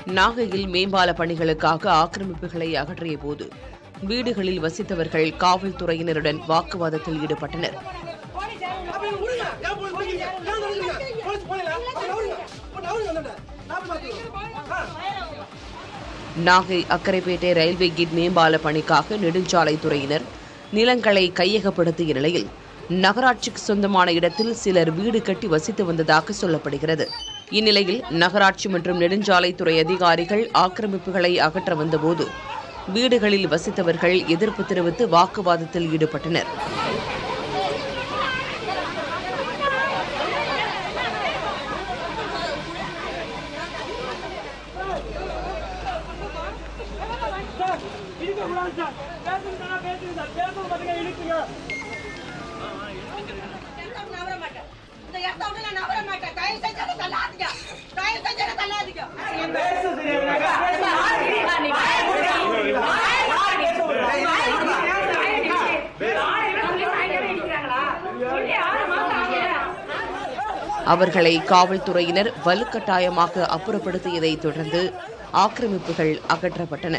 நாகையில் மேம்பால பணிகளுக்காக ஆக்கிரமிப்புகளை அகற்றிய போது வீடுகளில் வசித்தவர்கள் காவல்துறையினருடன் வாக்குவாதத்தில் ஈடுபட்டனர். நாகை அக்கரைப்பேட்டை ரயில்வே கேட் மேம்பால பணிக்காக நெடுஞ்சாலைத்துறையினர் நிலங்களை கையகப்படுத்திய நிலையில் நகராட்சிக்கு சொந்தமான இடத்தில் சிலர் வீடு கட்டி வசித்து வந்ததாக சொல்லப்படுகிறது. இந்நிலையில் நகராட்சி மற்றும் நெடுஞ்சாலைத்துறை அதிகாரிகள் ஆக்கிரமிப்புகளை அகற்ற வந்தபோது வீடுகளில் வசித்தவர்கள் எதிர்ப்பு தெரிவித்து வாக்குவாதத்தில் ஈடுபட்டனர். அவர்களை காவல்துறையினர் வலுக்கட்டாயமாக அப்புறப்படுத்தியதைத் தொடர்ந்து ஆக்கிரமிப்புகள் அகற்றப்பட்டன.